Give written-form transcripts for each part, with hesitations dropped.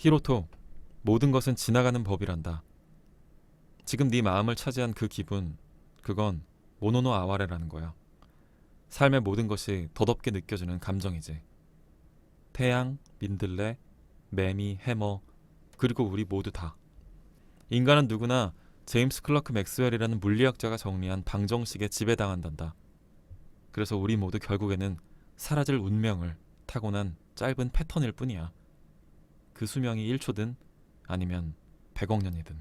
히로토, 모든 것은 지나가는 법이란다. 지금 네 마음을 차지한 그 기분, 그건 모노노 아와레라는 거야. 삶의 모든 것이 덧없게 느껴지는 감정이지. 태양, 민들레, 매미, 해머, 그리고 우리 모두 다. 인간은 누구나 제임스 클러크 맥스웰이라는 물리학자가 정리한 방정식에 지배당한단다. 그래서 우리 모두 결국에는 사라질 운명을 타고난 짧은 패턴일 뿐이야. 그 수명이 1초든 아니면 100억 년이든.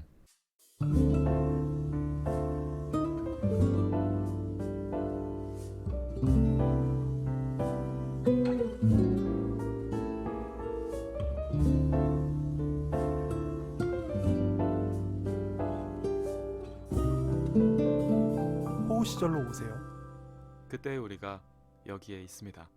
호우 시절로 오세요. 그때 우리가 여기에 있습니다.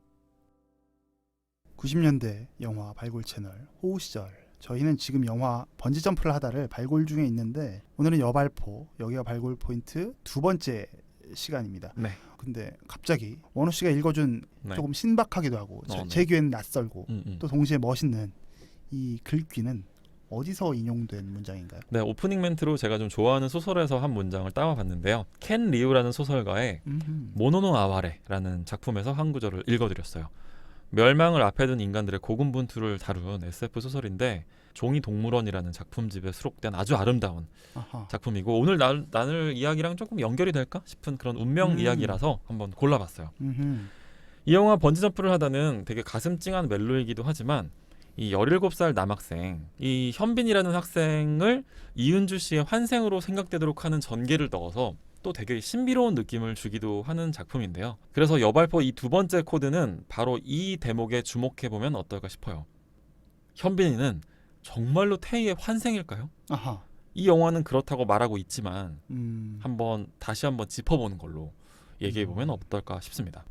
90년대 영화 발굴 채널 호우 시절. 저희는 지금 영화 번지 점프를 하다를 발굴 중에 있는데 오늘은 여발포, 여기가 발굴 포인트 두 번째 시간입니다. 네. 근데 갑자기 원호 씨가 읽어준 네. 조금 신박하기도 하고 네. 제 귀에는 낯설고 음. 또 동시에 멋있는 이 글귀는 어디서 인용된 문장인가요? 네, 오프닝 멘트로 제가 좀 좋아하는 소설에서 한 문장을 따와봤는데요. 켄 리우라는 소설가의 모노노 아와레라는 작품에서 한 구절을 읽어드렸어요. 멸망을 앞에 둔 인간들의 고군분투를 다룬 SF 소설인데 종이 동물원이라는 작품집에 수록된 아주 아름다운 아하. 작품이고 오늘 나눌 이야기랑 조금 연결이 될까 싶은 그런 운명 이야기라서 한번 골라봤어요. 이 영화 번지점프를 하다는 되게 가슴 찡한 멜로이기도 하지만 이 17살 남학생, 이 현빈이라는 학생을 이은주 씨의 환생으로 생각되도록 하는 전개를 넣어서 또 되게 신비로운 느낌을 주기도 하는 작품인데요. 그래서 여발포 이 두 번째 코드는 바로 이 대목에 주목해보면 어떨까 싶어요. 현빈이는 정말로 태희의 환생일까요? 아하. 이 영화는 그렇다고 말하고 있지만 다시 한번 짚어보는 걸로 얘기해보면 어떨까 싶습니다.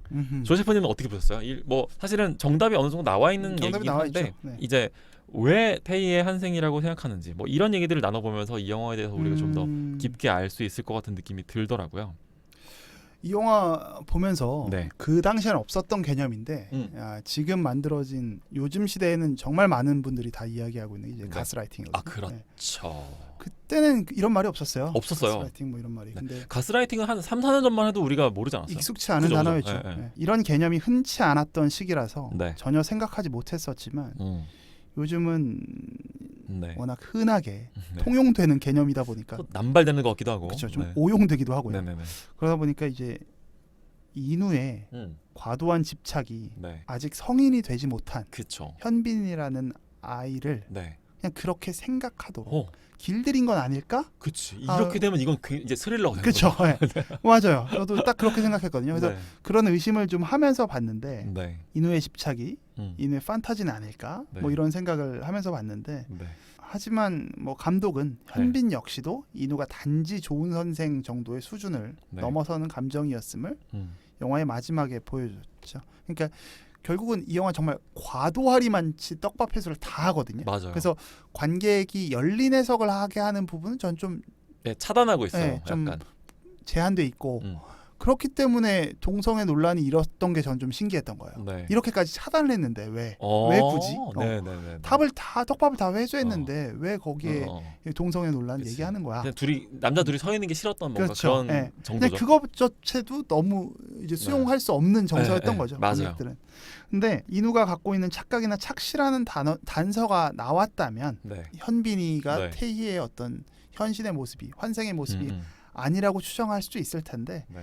조세프님은 어떻게 보셨어요? 뭐 사실은 정답이 어느 정도 나와 있는 얘기긴 한데 네. 이제 왜 태희의 환생이라고 생각하는지 뭐 이런 얘기들을 나눠보면서 이 영화에 대해서 우리가 좀 더 깊게 알 수 있을 것 같은 느낌이 들더라고요. 이 영화 보면서 네. 그 당시에는 없었던 개념인데 지금 만들어진 요즘 시대에는 정말 많은 분들이 다 이야기하고 있는 이제 네. 가스라이팅이거든요. 아 그렇죠. 그때는 이런 말이 없었어요. 없었어요. 가스라이팅 뭐 이런 말이. 네. 근데 가스라이팅은 한 3, 4년 전만 해도 우리가 모르지 않았어요? 익숙치 않은 그죠, 단어였죠. 그죠. 네, 네. 이런 개념이 흔치 않았던 시기라서 네. 전혀 생각하지 못했었지만 요즘은 네. 워낙 흔하게 네. 통용되는 개념이다 보니까 또 남발되는 것 같기도 하고. 그렇죠. 좀 네. 오용되기도 하고요. 네네네. 그러다 보니까 이제 인우의 과도한 집착이 네. 아직 성인이 되지 못한 그쵸. 현빈이라는 아이를 네. 그냥 그렇게 생각하도록 어, 길들인 건 아닐까? 그치. 이렇게 되면 이건 이제 스릴러가 되는 그렇죠. 거죠. 네. 맞아요. 저도 딱 그렇게 생각했거든요. 그래서 네. 그런 의심을 좀 하면서 봤는데 네. 인우의 집착이 음. 인우의 판타지는 아닐까? 네. 뭐 이런 생각을 하면서 봤는데 네. 하지만 뭐 감독은 현빈 역시도 인우가 단지 좋은 선생 정도의 수준을 네. 넘어서는 감정이었음을 영화의 마지막에 보여줬죠. 그러니까 결국은 이 영화 정말 과도하리만치 떡밥 회수를 다 하거든요. 맞아요. 그래서 관객이 열린 해석을 하게 하는 부분은 전 좀 네, 차단하고 있어요. 네, 좀 약간. 제한돼 있고 음. 그렇기 때문에 동성애 논란이 일었던 게 전 좀 신기했던 거예요. 네. 이렇게까지 차단을 했는데 왜 굳이 네네네. 떡밥을 다 회수했는데 왜 거기에 동성애 논란 그치. 얘기하는 거야? 그냥 남자 둘이 서 있는 게 싫었던 뭔가 그렇죠. 그런 네. 정도죠. 근데 그거 자체도 너무 이제 수용할 수 없는 정서였던 네, 거죠. 맞아요. 관객들은. 근데 인우가 갖고 있는 착각이나 착시라는 단서가 나왔다면 네. 현빈이가 네. 태희의 어떤 현신의 모습이 환생의 모습이 아니라고 추정할 수도 있을 텐데 네.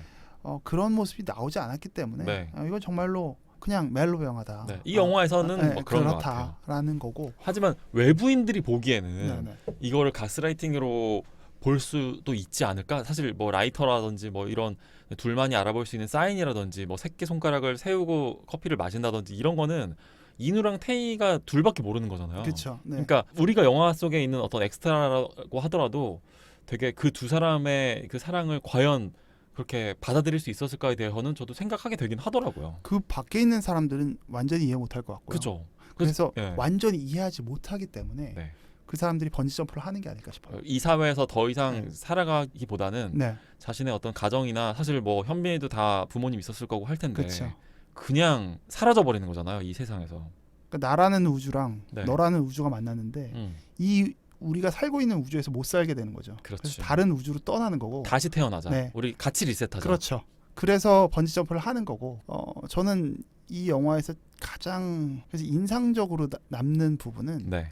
그런 모습이 나오지 않았기 때문에 네. 이건 정말로 그냥 멜로 영화다. 네. 이 영화에서는 뭐 그런 것 같아요. 그렇다라는 거고. 하지만 외부인들이 보기에는 네네. 이거를 가스라이팅으로 볼 수도 있지 않을까? 사실 뭐 라이터라든지 뭐 이런 둘만이 알아볼 수 있는 사인이라든지 뭐 새끼손가락을 세우고 커피를 마신다든지 이런 거는 인우랑 태희가 둘밖에 모르는 거잖아요. 그렇죠. 네. 그러니까 우리가 영화 속에 있는 어떤 엑스트라라고 하더라도 되게 그 두 사람의 그 사랑을 과연 그렇게 받아들일 수 있었을까에 대해서는 저도 생각하게 되긴 하더라고요. 그 밖에 있는 사람들은 완전히 이해 못할 것 같고요. 그죠. 그래서 네. 완전히 이해하지 못하기 때문에 네. 그 사람들이 번지 점프를 하는 게 아닐까 싶어요. 이 사회에서 더 이상 네. 살아가기보다는 네, 자신의 어떤 가정이나 사실 뭐 현빈이도 다 부모님 있었을 거고 할 텐데 그렇죠. 그냥 사라져 버리는 거잖아요, 이 세상에서. 그러니까 나라는 우주랑 네. 너라는 우주가 만났는데 이 우리가 살고 있는 우주에서 못 살게 되는 거죠. 그렇지. 그래서 다른 우주로 떠나는 거고. 다시 태어나자. 네. 우리 같이 리셋하자. 그렇죠. 그래서 번지 점프를 하는 거고. 저는 이 영화에서 가장 그래서 인상적으로 남는 부분은 네.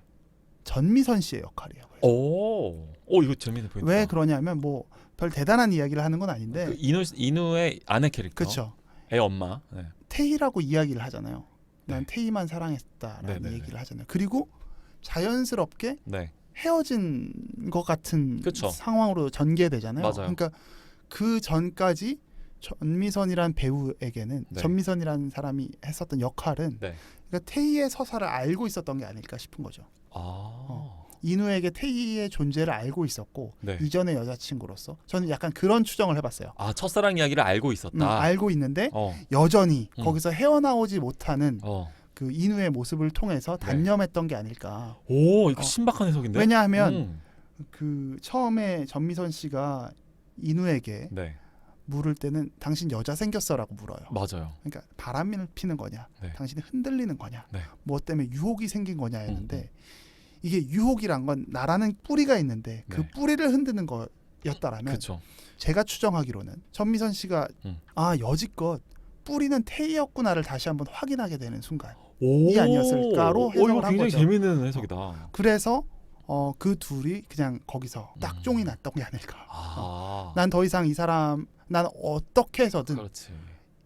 전미선 씨의 역할이에요. 오, 이거 재밌는 포인트. 왜 그러냐면 뭐 별 대단한 이야기를 하는 건 아닌데. 그 인우의 아내 캐릭터. 그렇죠. 애 엄마. 네. 태희라고 이야기를 하잖아요. 난 네. 태희만 사랑했다라는 네네네. 얘기를 하잖아요. 그리고 자연스럽게 네. 헤어진 것 같은 그쵸. 상황으로 전개되잖아요. 맞아요. 그러니까 그 전까지 전미선이란 배우에게는 네. 전미선이라는 사람이 했었던 역할은 네. 그러니까 태희의 서사를 알고 있었던 게 아닐까 싶은 거죠. 아. 인우에게 태희의 존재를 알고 있었고 네. 이전의 여자친구로서 저는 약간 그런 추정을 해봤어요. 아, 첫사랑 이야기를 알고 있었다. 알고 있는데 어. 여전히 음. 거기서 헤어나오지 못하는 어. 그 인우의 모습을 통해서 네. 단념했던 게 아닐까. 오, 이거 신박한 해석인데. 왜냐하면 그 처음에 전미선 씨가 인우에게 네. 물을 때는 당신 여자 생겼어라고 물어요. 맞아요. 그러니까 바람을 피는 거냐, 네. 당신이 흔들리는 거냐, 네. 무엇 때문에 유혹이 생긴 거냐였는데 이게 유혹이란 건 나라는 뿌리가 있는데 그 네. 뿌리를 흔드는 거였다라면 그렇죠. 제가 추정하기로는 전미선 씨가 여지껏 뿌리는 태희였구나를 다시 한번 확인하게 되는 순간. 이 아니었을까로 해석을 이거 한 굉장히 거죠. 재밌는 해석이다. 그래서 그 둘이 그냥 거기서 딱종이 났던 게 아닐까. 아. 난 더 이상 이 사람 난 어떻게 해서든 그렇지.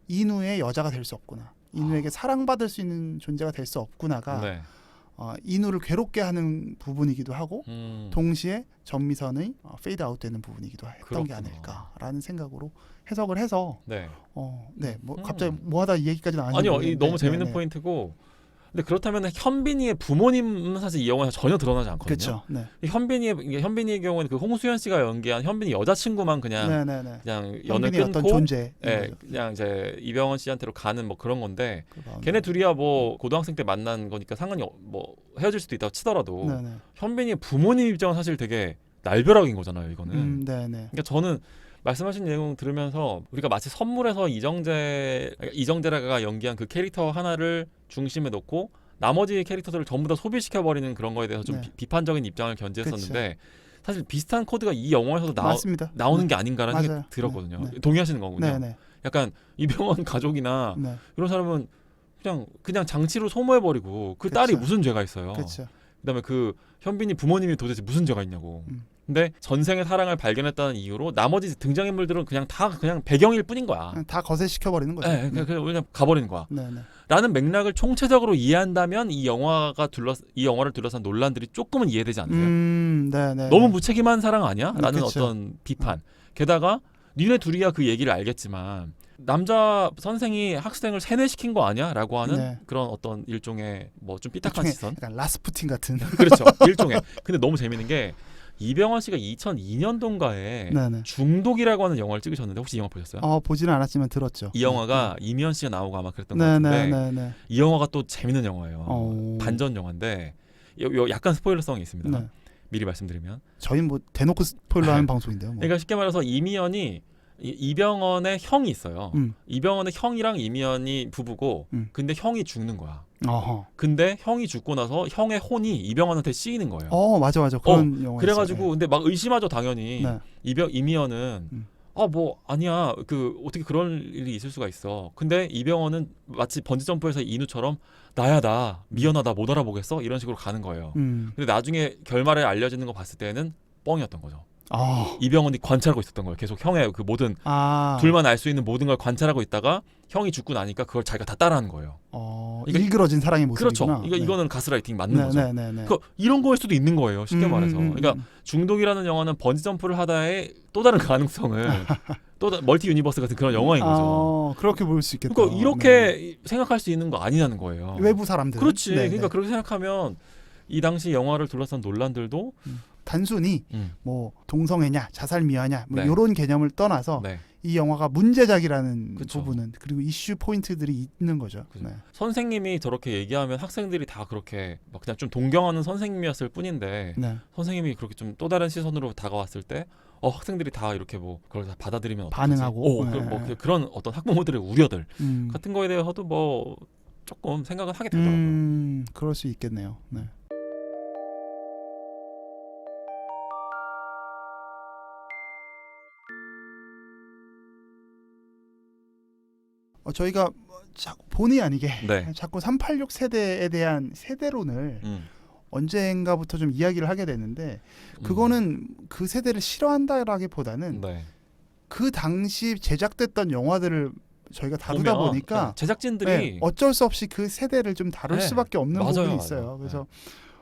인우의 여자가 될 수 없구나. 인우에게 사랑받을 수 있는 존재가 될 수 없구나가 네. 인우를 괴롭게 하는 부분이기도 하고 동시에 전미선의 페이드 아웃되는 부분이기도 했던 그렇구나. 게 아닐까라는 생각으로 해석을 해서 네. 뭐 갑자기 뭐하다 이 얘기까지 나왔는데 아니요, 이 너무 재밌는 포인트고. 근데 그렇다면 현빈이의 부모님은 사실 이 영화에서 전혀 드러나지 않거든요. 그렇죠. 네. 현빈이의 경우에는 그 홍수연 씨가 연기한 현빈이 여자친구만 그냥 네네네. 그냥 연을 현빈이 어떤 끊고 존재. 예, 그냥 이제 이병헌 씨한테로 가는 뭐 그런 건데 그 마음이. 걔네 둘이야 뭐 고등학생 때 만난 거니까 상관이 뭐 헤어질 수도 있다고 치더라도 네네. 현빈이의 부모님 입장은 사실 되게 날벼락인 거잖아요, 이거는. 네네. 그러니까 저는 말씀하신 내용 들으면서 우리가 마치 선물에서 이정재가 연기한 그 캐릭터 하나를 중심에 놓고 나머지 캐릭터들을 전부 다 소비시켜버리는 그런 거에 대해서 좀 네. 비판적인 입장을 견지했었는데 사실 비슷한 코드가 이 영화에서도 맞습니다. 나오는 네. 게 아닌가라는 맞아요. 생각이 들었거든요. 네. 동의하시는 거군요. 네네. 약간 이병헌 가족이나 네. 이런 사람은 그냥 장치로 소모해버리고 그 딸이 그쵸. 무슨 죄가 있어요. 그렇죠. 그다음에 그 현빈이 부모님이 도대체 무슨 죄가 있냐고. 음. 근데 전생의 사랑을 발견했다는 이유로 나머지 등장인물들은 그냥 다 그냥 배경일 뿐인 거야. 다 거세시켜 버리는 거죠. 네, 그냥 가버리는 거야. 네네. 라는 맥락을 총체적으로 이해한다면 이 영화를 둘러싼 논란들이 조금은 이해되지 않으세요? 네네. 너무 무책임한 사랑 아니야? 라는 그쵸. 어떤 비판. 게다가 니네 둘이야 그 얘기를 알겠지만 남자 선생이 학생을 세뇌시킨 거 아니야? 라고 하는 네. 그런 어떤 일종의 뭐 좀 삐딱한 일종의 시선. 약간 라스푸틴 같은. 그렇죠. 일종의. 근데 너무 재밌는 게 이병헌 씨가 2002년도인가에 네네. 중독이라고 하는 영화를 찍으셨는데 혹시 이 영화 보셨어요? 보지는 않았지만 들었죠. 이 영화가 이미연 씨가 나오고 아마 그랬던 것 같은데 네네네. 이 영화가 또 재밌는 영화예요. 오. 반전 영화인데 요 약간 스포일러성이 있습니다. 네. 미리 말씀드리면. 저희 뭐 대놓고 스포일러하는 방송인데요. 뭐. 그러니까 쉽게 말해서 이미연이 이병헌의 형이 있어요. 이병헌의 형이랑 이미연이 부부고 근데 형이 죽는 거야. 어허. 근데 형이 죽고 나서 형의 혼이 이병헌한테 씌이는 거예요. 맞아. 그런 영화. 그래가지고 근데 막 의심하죠 당연히. 네. 이미연은 뭐 아니야 그 어떻게 그런 일이 있을 수가 있어. 근데 이병헌은 마치 번지 점프에서 인우처럼 나야 나 미연하다 못 알아보겠어 이런 식으로 가는 거예요. 근데 나중에 결말에 알려지는 거 봤을 때는 뻥이었던 거죠. 이병헌이 관찰하고 있었던 거예요. 계속 형의 그 모든 둘만 알 수 있는 모든 걸 관찰하고 있다가 형이 죽고 나니까 그걸 자기가 다 따라하는 거예요. 일그러진 사랑의 모습이구나. 그렇죠. 이거는 가스라이팅 맞는 거죠. 네네네. 이런 거일 수도 있는 거예요. 쉽게 말해서. 그러니까 중독이라는 영화는 번지 점프를 하다의 또 다른 가능성을 멀티 유니버스 같은 그런 영화인 거죠. 그렇게 볼 수 있겠다. 그러니까 이렇게 생각할 수 있는 거 아니냐는 거예요. 외부 사람들. 그렇지. 네네. 그러니까 그렇게 생각하면 이 당시 영화를 둘러싼 논란들도 단순히 뭐 동성애냐 자살미화냐 뭐 네. 이런 개념을 떠나서 네. 이 영화가 문제작이라는 그쵸. 부분은 그리고 이슈 포인트들이 있는 거죠. 그죠. 네. 선생님이 저렇게 얘기하면 학생들이 다 그렇게 막 그냥 좀 동경하는 선생님이었을 뿐인데 네. 선생님이 그렇게 좀 또 다른 시선으로 다가왔을 때 학생들이 다 이렇게 뭐 그걸 다 받아들이면 어떡하지? 반응하고. 그런 어떤 학부모들의 우려들 음. 같은 거에 대해서도 뭐 조금 생각은 하게 되더라고요. 그럴 수 있겠네요. 네. 저희가 본의 아니게 네. 자꾸 386 세대에 대한 세대론을 언젠가부터 좀 이야기를 하게 되는데 그거는 그 세대를 싫어한다라기보다는 네. 그 당시 제작됐던 영화들을 저희가 다루다 보면, 보니까 네, 제작진들이 네, 어쩔 수 없이 그 세대를 좀 다룰 네, 수밖에 없는 맞아요, 부분이 맞아요. 있어요. 그래서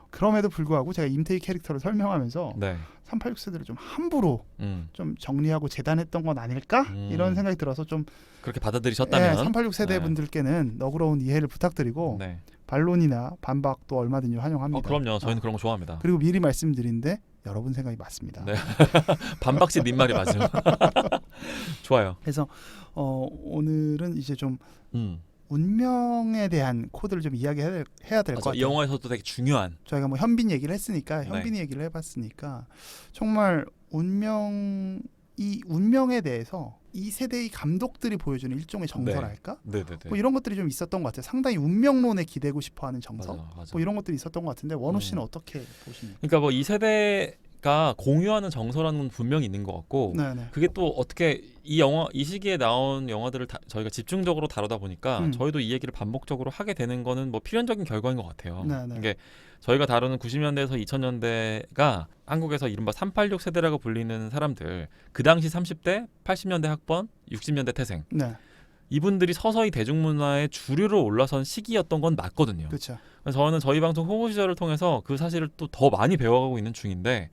그럼에도 불구하고 제가 임태희 캐릭터를 설명하면서 네. 386 세대를 좀 함부로 음. 좀 정리하고 재단했던 건 아닐까 이런 생각이 들어서 좀 그렇게 받아들이셨다면 386 세대 분들께는 너그러운 이해를 부탁드리고 네. 반론이나 반박도 얼마든지 환영합니다. 그럼요. 저희는 그런 거 좋아합니다. 그리고 미리 말씀드린데 여러분 생각이 맞습니다. 네. 반박시 님 말이 맞음. 좋아요. 그래서 오늘은 이제 좀 운명에 대한 코드를 좀 이야기해야 될 것 같아요. 이 영화에서도 되게 중요한. 저희가 뭐 현빈 얘기를 했으니까 네. 현빈이 얘기를 해봤으니까 정말 운명에 대해서 이 세대의 감독들이 보여주는 일종의 정서랄까? 네네네. 뭐 이런 것들이 좀 있었던 것 같아요. 상당히 운명론에 기대고 싶어하는 정서, 맞아. 뭐 이런 것들이 있었던 것 같은데 원호 씨는 어떻게 보십니까? 그러니까 뭐 이 세대가 공유하는 정서라는 건 분명히 있는 것 같고, 네네. 그게 또 어떻게 이 시기에 나온 영화들을 저희가 집중적으로 다루다 보니까 저희도 이 얘기를 반복적으로 하게 되는 거는 뭐 필연적인 결과인 것 같아요. 네네. 이게 저희가 다루는 90년대에서 2000년대가 한국에서 이른바 386 세대라고 불리는 사람들, 그 당시 30대, 80년대 학번, 60년대 태생, 네, 이분들이 서서히 대중문화의 주류로 올라선 시기였던 건 맞거든요. 그렇죠. 그래서 저는 저희 방송 호구 시절을 통해서 그 사실을 또 더 많이 배워가고 있는 중인데,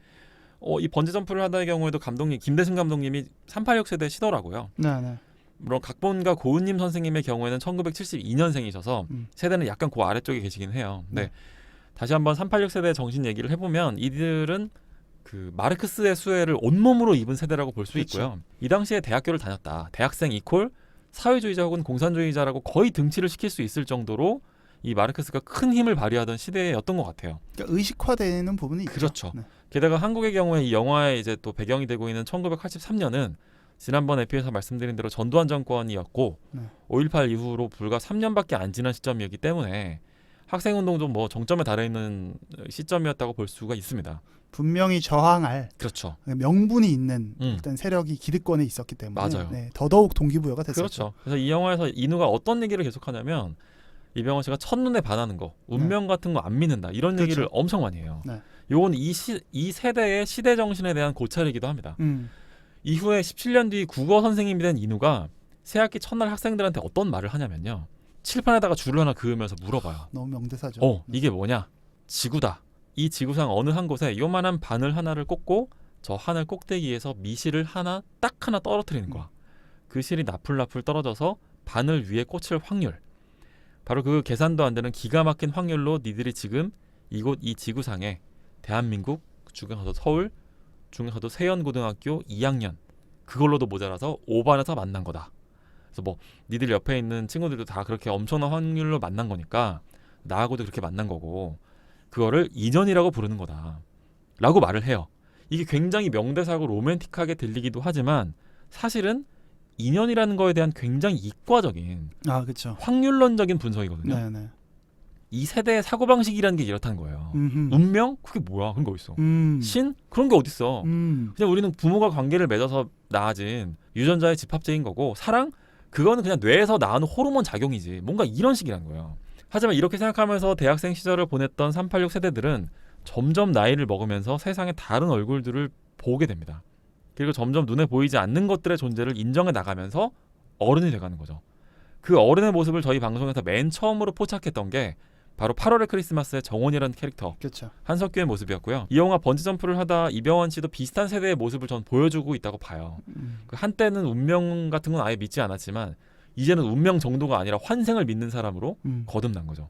이 번지 점프를 하다의 경우에도 감독님 김대승 감독님이 386 세대시더라고요. 네네. 물론 각본가 고은님 선생님의 경우에는 1972년생이셔서 세대는 약간 그 아래쪽에 계시긴 해요. 근데 다시 한번 386 세대 정신 얘기를 해보면 이들은 그 마르크스의 수혜를 온몸으로 입은 세대라고 볼 수 있고요. 이 당시에 대학교를 다녔다. 대학생 이퀄 사회주의자 혹은 공산주의자라고 거의 등치를 시킬 수 있을 정도로 이 마르크스가 큰 힘을 발휘하던 시대였던 것 같아요. 그러니까 의식화되는 부분이 있죠. 그렇죠. 네. 게다가 한국의 경우에 이 영화의 이제 또 배경이 되고 있는 1983년은 지난번 에피에서 말씀드린 대로 전두환 정권이었고 5.18 이후로 불과 3년밖에 안 지난 시점이었기 때문에 학생운동도 뭐 정점에 달해 있는 시점이었다고 볼 수가 있습니다. 분명히 저항할 그렇죠. 명분이 있는 일단 세력이 기득권에 있었기 때문에 맞아요. 네, 더더욱 동기부여가 됐었죠. 그렇죠. 그래서 이 영화에서 인우가 어떤 얘기를 계속하냐면 이병헌 씨가 첫눈에 반하는 거, 운명 같은 거 안 믿는다 이런 그렇죠. 얘기를 엄청 많이 해요. 네. 요건 이 세대의 시대 정신에 대한 고찰이기도 합니다. 이후에 17년 뒤 국어 선생님이 된 인우가 새학기 첫날 학생들한테 어떤 말을 하냐면요. 칠판에다가 줄을 하나 그으면서 물어봐요. 너무 명대사죠. 이게 뭐냐? 지구다. 이 지구상 어느 한 곳에 요만한 바늘 하나를 꽂고 저 하늘 꼭대기에서 미실을 딱 하나 떨어뜨리는 거야. 그 실이 나풀나풀 떨어져서 바늘 위에 꽂힐 확률. 바로 그 계산도 안 되는 기가 막힌 확률로 니들이 지금 이곳 이 지구상에 대한민국, 중에서도 서울, 중에서도 세연고등학교 2학년 그걸로도 모자라서 5반에서 만난 거다. 그래서 뭐 니들 옆에 있는 친구들도 다 그렇게 엄청난 확률로 만난 거니까 나하고도 그렇게 만난 거고 그거를 인연이라고 부르는 거다 라고 말을 해요. 이게 굉장히 명대사고 로맨틱하게 들리기도 하지만 사실은 인연이라는 거에 대한 굉장히 이과적인 그렇죠. 확률론적인 분석이거든요. 네네. 이 세대의 사고방식이라는 게 이렇다는 거예요. 운명? 그게 뭐야? 그런 거 있어. 신? 그런 게 어딨어. 그냥 우리는 부모가 관계를 맺어서 낳아진 유전자의 집합체인 거고 사랑? 그거는 그냥 뇌에서 나오는 호르몬 작용이지. 뭔가 이런 식이라는 거예요. 하지만 이렇게 생각하면서 대학생 시절을 보냈던 386 세대들은 점점 나이를 먹으면서 세상의 다른 얼굴들을 보게 됩니다. 그리고 점점 눈에 보이지 않는 것들의 존재를 인정해 나가면서 어른이 돼가는 거죠. 그 어른의 모습을 저희 방송에서 맨 처음으로 포착했던 게 바로 8월의 크리스마스의 정원이라는 캐릭터 그렇죠. 한석규의 모습이었고요. 이 영화 번지점프를 하다 이병헌 씨도 비슷한 세대의 모습을 전 보여주고 있다고 봐요. 그 한때는 운명 같은 건 아예 믿지 않았지만 이제는 운명 정도가 아니라 환생을 믿는 사람으로 거듭난 거죠.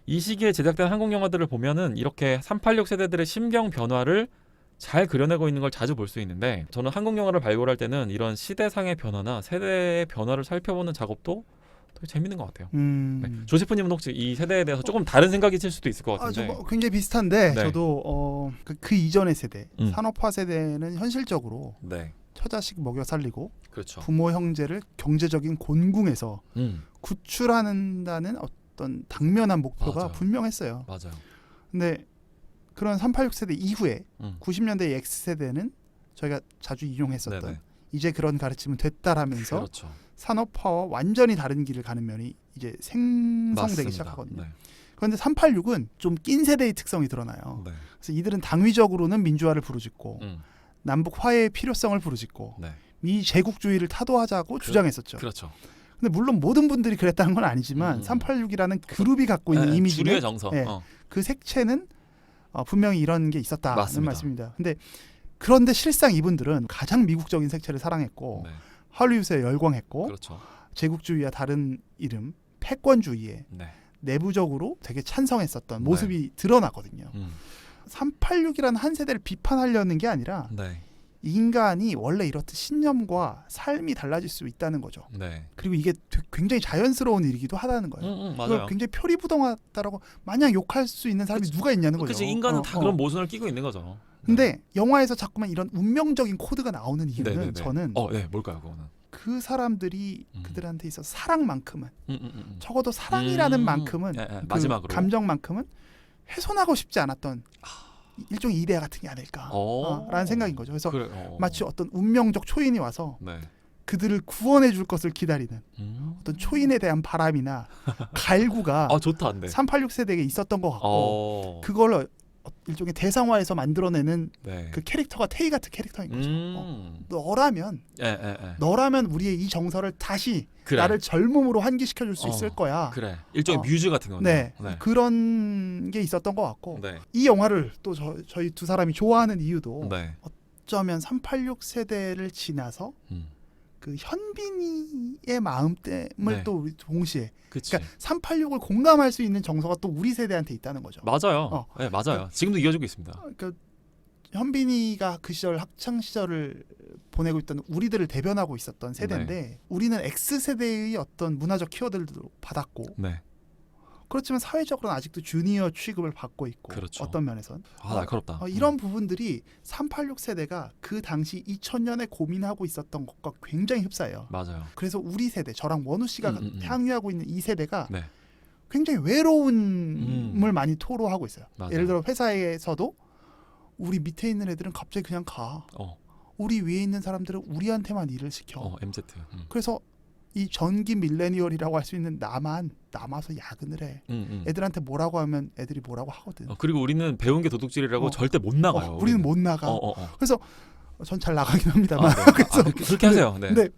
이 시기에 제작된 한국 영화들을 보면은 이렇게 386 세대들의 심경 변화를 잘 그려내고 있는 걸 자주 볼 수 있는데 저는 한국 영화를 발굴할 때는 이런 시대상의 변화나 세대의 변화를 살펴보는 작업도 되게 재밌는 것 같아요. 네. 조세프님은 혹시 이 세대에 대해서 조금 다른 생각이 칠 수도 있을 것 같은데. 뭐 굉장히 비슷한데 네. 저도 그 이전의 세대 산업화 세대는 현실적으로 처자식 먹여 살리고 그렇죠. 부모 형제를 경제적인 곤궁에서 구출한다는 어떤 당면한 목표가 맞아요. 분명했어요. 맞아요. 근데 그런 386세대 이후에 90년대 X세대는 저희가 자주 인용했었던 네네. 이제 그런 가르침은 됐다라면서 그렇죠. 산업화와 완전히 다른 길을 가는 면이 이제 생성되기 맞습니다. 시작하거든요. 네. 그런데 386은 좀 낀 세대의 특성이 드러나요. 네. 그래서 이들은 당위적으로는 민주화를 부르짖고 남북 화해의 필요성을 부르짖고 네. 미 제국주의를 타도하자고 주장했었죠. 그렇죠. 근데 물론 모든 분들이 그랬다는 건 아니지만 386이라는 그룹이 갖고 있는 이미지는 주류의 정서. 예, 그 색채는 분명히 이런 게 있었다는 맞습니다. 말씀입니다. 근데 그런데 실상 이분들은 가장 미국적인 색채를 사랑했고 네. 할리우드에 열광했고 그렇죠. 제국주의와 다른 이름 패권주의에 네. 내부적으로 되게 찬성했었던 네. 모습이 드러나거든요. 386이라는 한 세대를 비판하려는 게 아니라 네. 인간이 원래 이렇듯 신념과 삶이 달라질 수 있다는 거죠. 네. 그리고 이게 굉장히 자연스러운 일이기도 하다는 거예요. 맞아요. 그걸 굉장히 표리부동하다라고 마냥 욕할 수 있는 사람이 그치. 누가 있냐는 거죠. 그치, 인간은 다 그런 모순을 끼고 있는 거죠. 근데 영화에서 자꾸만 이런 운명적인 코드가 나오는 이유는 네네네. 저는 네, 뭘까요, 그거는? 그 사람들이 그들한테 있어 사랑만큼은 적어도 사랑이라는 만큼은 예, 그 마지막으로 감정만큼은 훼손하고 싶지 않았던 일종의 이데 같은 게 아닐까라는 생각인 거죠. 그래서 그래, 마치 어떤 운명적 초인이 와서 네. 그들을 구원해 줄 것을 기다리는 어떤 초인에 대한 바람이나 갈구가 좋다, 네. 386 세대에 있었던 것 같고 그걸 일종의 대상화해서 만들어내는 네. 그 캐릭터가 테이 같은 캐릭터인 거죠. 너라면 너라면 우리의 이 정서를 다시 그래. 나를 젊음으로 환기시켜 줄 수 있을 거야. 그래. 일종의 뮤즈 같은 거죠. 네. 그런 게 있었던 것 같고 네. 이 영화를 또 저희 두 사람이 좋아하는 이유도 네. 어쩌면 386 세대를 지나서 그 현빈이의 마음됨을 네. 또 우리 동시에 그치. 그러니까 386을 공감할 수 있는 정서가 또 우리 세대한테 있다는 거죠. 맞아요. 네, 맞아요. 지금도 이어지고 있습니다. 그러니까 현빈이가 그 시절 학창 시절을 보내고 있던 우리들을 대변하고 있었던 세대인데 우리는 X세대의 어떤 문화적 키워드들도 받았고 네. 그렇지만 사회적으로는 아직도 주니어 취급을 받고 있고 그렇죠. 어떤 면에선 날카롭다. 이런 부분들이 386 세대가 그 당시 2000년에 고민하고 있었던 것과 굉장히 흡사해요. 맞아요. 그래서 우리 세대 저랑 원우 씨가 향유하고 있는 이 세대가 네. 굉장히 외로움을 많이 토로하고 있어요. 맞아요. 예를 들어 회사에서도 우리 밑에 있는 애들은 갑자기 그냥 가. 우리 위에 있는 사람들은 우리한테만 일을 시켜. MZ. 그래서 이 전기 밀레니얼이라고 할 수 있는 나만 남아서 야근을 해. 애들한테 뭐라고 하면 애들이 뭐라고 하거든. 그리고 우리는 배운 게 도둑질이라고 절대 못 나가요. 우리는 못 나가. 그래서 전 잘 나가긴 합니다만. 그래서 그렇게 하세요. 네. 근데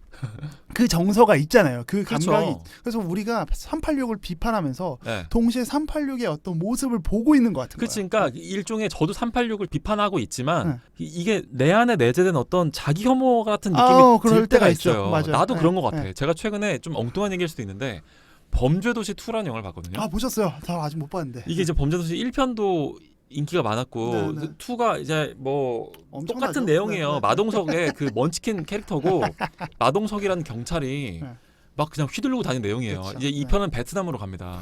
그 정서가 있잖아요. 그 그렇죠. 감각이. 그래서 우리가 386을 비판하면서 네. 동시에 386의 어떤 모습을 보고 있는 것 같은 그치, 거예요. 그러니까 일종의 저도 386을 비판하고 있지만 이게 내 안에 내재된 어떤 자기 혐오 같은 느낌이 들 때가 있어요. 맞아요. 나도 그런 것 같아. 제가 최근에 좀 엉뚱한 얘기일 수도 있는데 범죄도시 2라는 영화를 봤거든요. 보셨어요? 저 아직 못 봤는데. 이게 이제 범죄도시 1편도 인기가 많았고 네. 2가 이제 뭐 엄청나죠? 똑같은 내용이에요. 네. 마동석의 그 먼치킨 캐릭터고 마동석이라는 경찰이 네. 막 그냥 휘두르고 다니는 내용이에요. 그렇죠. 이제 2편은 베트남으로 갑니다.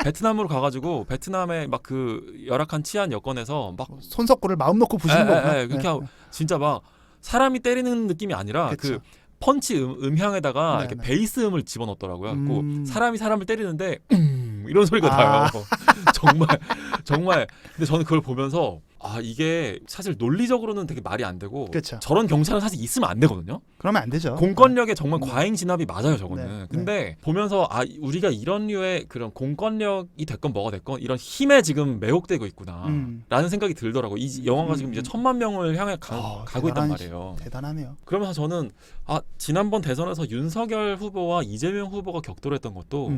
베트남으로 가가지고 베트남의 막 그 열악한 치안 여건에서 막 손석구를 마음 놓고 부시는 거구나. 그렇게 하고 진짜 막 사람이 때리는 느낌이 아니라 그쵸. 그 펀치 음향에다가 네, 이렇게 네. 베이스 음을 집어넣었더라고요. 그 사람이 사람을 때리는데 이런 소리가 나요. 정말. 근데 저는 그걸 보면서 이게 사실 논리적으로는 되게 말이 안 되고 그쵸. 저런 경찰은 사실 있으면 안 되거든요. 그러면 안 되죠. 공권력의 정말 과잉 진압이 맞아요, 저거는. 네. 근데 보면서 우리가 이런 류의 그런 공권력이 됐건 뭐가 됐건 이런 힘에 지금 매혹되고 있구나 라는 생각이 들더라고요. 이 영화가 지금 이제 1000만 명을 향해 가고 있단 말이에요. 대단하네요. 그러면서 저는 지난번 대선에서 윤석열 후보와 이재명 후보가 격돌했던 것도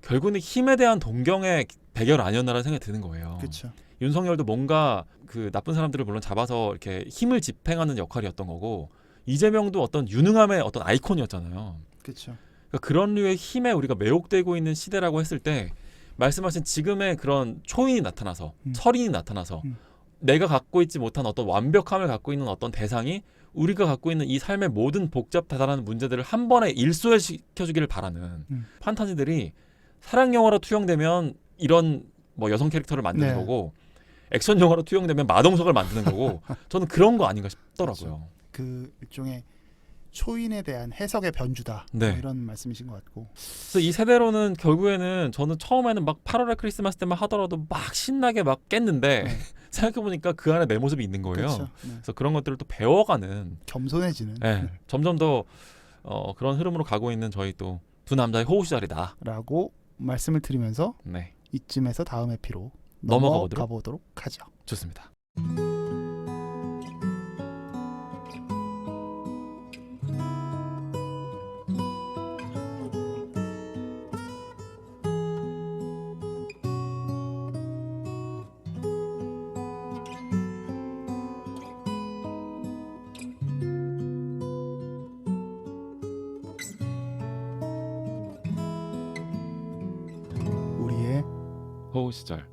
결국은 힘에 대한 동경의 대결 아니었나라는 생각이 드는 거예요. 그렇죠. 윤석열도 뭔가 그 나쁜 사람들을 물론 잡아서 이렇게 힘을 집행하는 역할이었던 거고 이재명도 어떤 유능함의 어떤 아이콘이었잖아요. 그렇죠. 그러니까 그런 류의 힘에 우리가 매혹되고 있는 시대라고 했을 때 말씀하신 지금의 그런 초인이 나타나서 철인이 나타나서 내가 갖고 있지 못한 어떤 완벽함을 갖고 있는 어떤 대상이 우리가 갖고 있는 이 삶의 모든 복잡다단한 문제들을 한 번에 일소시켜주기를 바라는 판타지들이 사랑 영화로 투영되면 이런 뭐 여성 캐릭터를 만드는 거고 액션 영화로 투영되면 마동석을 만드는 거고 저는 그런 거 아닌가 싶더라고요. 그 일종의 초인에 대한 해석의 변주다. 네. 뭐 이런 말씀이신 것 같고. 그래서 이 세대로는 결국에는 저는 처음에는 막 8월에 크리스마스 때만 하더라도 막 신나게 막 깼는데 네. 생각해보니까 그 안에 내 모습이 있는 거예요. 그렇죠. 네. 그래서 그런 것들을 또 배워가는 겸손해지는 네, 점점 더 그런 흐름으로 가고 있는 저희 또 두 남자의 호우 시절이다. 라고 말씀을 드리면서 네, 이쯤에서 다음 에피로 넘어가 넘어가 보도록 하죠. 좋습니다. 우리의 호우 시절.